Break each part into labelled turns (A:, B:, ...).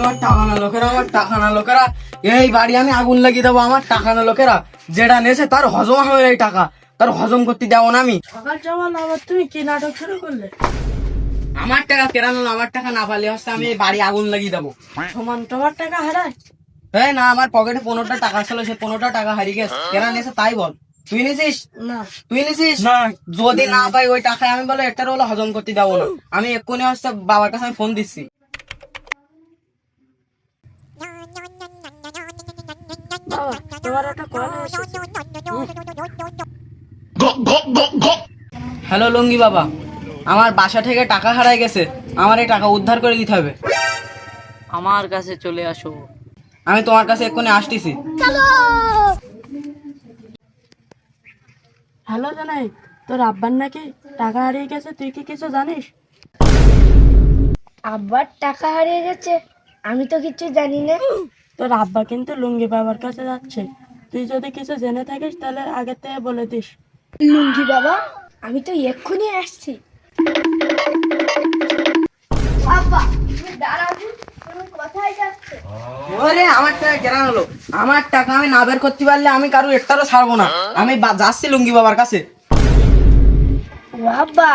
A: আমার টাকা না লোকেরা, আমার টাকা না লোকেরা, এই বাড়ি আমি আগুন লাগিয়ে দেবো। আমার টাকা না লোকেরা, যেটা নেছে তার হজম হবে, এই টাকা তার হজম করতে দেবো না আমি।
B: সকাল সকাল আবার তুমি কি নাটক শুরু করলে?
A: আমার টাকা কেনা না, আমার টাকা না পারলে হচ্ছে আমি এই বাড়ি আগুন লাগিয়ে দেবো।
B: সমান তোমার টাকা হারায়?
A: এই না, আমার পকেটে 15টা টাকা ছিল, সে 15টা টাকা হারিয়ে গেছে। কেনা নেছে তাই বল। তুই নিছিস?
B: না।
A: তুই নিছিস? যদি না পাই ওই টাকায় আমি বলে একটা হলো হজম করতে দেবো না। আমি এক্ষুনি হচ্ছে বাবার কাছে আমি ফোন দিচ্ছি।
B: বাবা, তোমার একটা কল এসেছে।
A: হ্যালো লুঙ্গি বাবা, আমার বাসা থেকে টাকা হারাই গেছে, আমার এই টাকা উদ্ধার করে দিতে হবে।
C: আমার কাছে চলে আসো।
A: আমি তোমার কাছে এক্ষুনি আসতেছি।
B: হ্যালো জানাই, তোর আব্বার নাকি টাকা হারিয়ে গেছে, তুই কি কিছু জানিস?
D: আব্বার টাকা হারিয়ে গেছে? আমি তো কিছু জানি না।
B: তোর আব্বা কিন্তু লুঙ্গি বাবার কাছে যাচ্ছে, তুই যদি কিছু জেনে থাকিস তাহলে আগে থেকে বলে দিস।
D: লুঙ্গি বাবা, আমি তো এক্ষুনি আসছি। আব্বা, তুমি দাঁড়াও, তুমি কোথায় যাচ্ছ?
A: ওরে আমার টাকা কেনা হলো, আমার টাকা আমি না বের করতে পারলে আমি কারো একটারও ছাড়বো না। আমি যাচ্ছি লুঙ্গি বাবার কাছে।
D: ও আব্বা,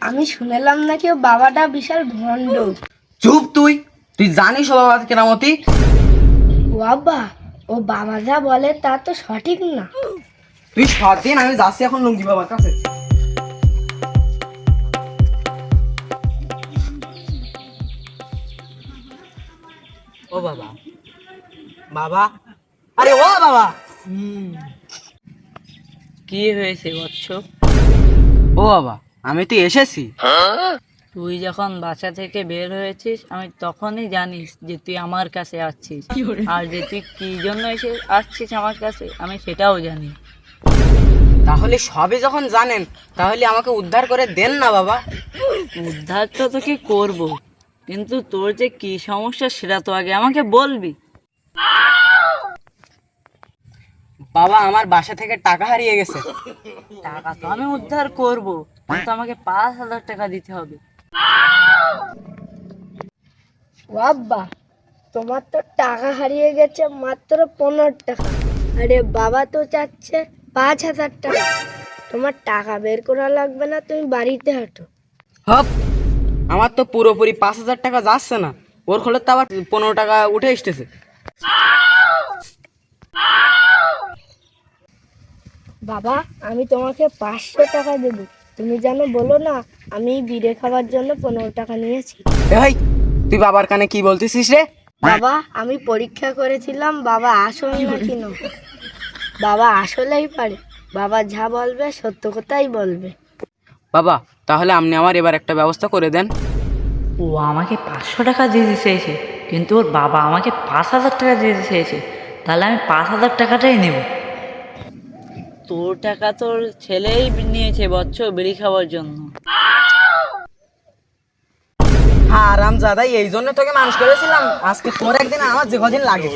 D: আমি শুনলাম নাকি ও বাবাটা বিশাল ভণ্ড।
A: চুপ তুই, তুই জানিস ও বাবা কেরামতি?
D: ও আব্বা, ও বাবা যা বলে তা তো সঠিক না।
A: তুই স্বাধীন, আমি যাচ্ছি এখন লুঙ্গি বাবার কাছে।
C: ও বাবা,
A: বাবা, আরে ও বাবা।
C: কি হয়েছে বৎস?
A: ও বাবা, আমি তো এসেছি।
C: তুই যখন বাসা থেকে বের হয়েছিস আমি তখনই জানিস যে তুই আমার কাছে আসছিস, আর যে তুই কি জন্য এসে আসছিস আমার কাছে আমি সেটাও জানি।
A: তাহলে সবই যখন জানেন, তাহলে আমাকে উদ্ধার করে দেন না বাবা।
C: উদ্ধার তো তোকে করবো, কিন্তু তোর যে কি সমস্যা সেটা তো আগে আমাকে বলবি।
A: বাবা, আমার বাসা থেকে টাকা হারিয়ে গেছে।
C: টাকা তো আমি উদ্ধার করবো, কিন্তু আমাকে 5,000 টাকা দিতে হবে।
D: ও আব্বা, তোমার তো টাকা হারিয়ে গেছে মাত্র 15 টাকা, আরে বাবা তো চাচ্ছে 5,000 টাকা। তোমার টাকা বের করা লাগবে না, তুমি বাড়িতে হাঁটো।
A: হপ, আমার তো পুরোপুরি 5,000 টাকা যাচ্ছে না, ওর খোলে তো আবার 15 টাকা উঠে এসতেছে।
D: বাবা, আমি তোমাকে 500 টাকা দেব, তুমি যেন বলো না আমি বিড়ে খাওয়ার জন্য 15 টাকা নিয়েছি।
A: এই, তুই বাবার কানে কি বলতেছিস রে?
D: বাবা, আমি পরীক্ষা করেছিলাম বাবা আসল নাকি না। বাবা আসলেই পারে, বাবা যা বলবে সত্য কথাই বলবে।
A: বাবা, তাহলে আপনি আমার এবার একটা ব্যবস্থা করে দেন।
C: ও আমাকে 500 টাকা দিতে চেয়েছে, কিন্তু ওর বাবা আমাকে 5,000 টাকা দিতে চেয়েছে, তাহলে আমি 5,000 টাকাটাই নেব। তোর টাকা তোর ছেলেই নিয়েছে বৎস বিড়ি খাওয়ার জন্য।
A: আরাম জাদাই, এই জন্য তোকে মানুষ করেছিলাম, আজকে তোর একদিন আমার যে কদিন লাগে।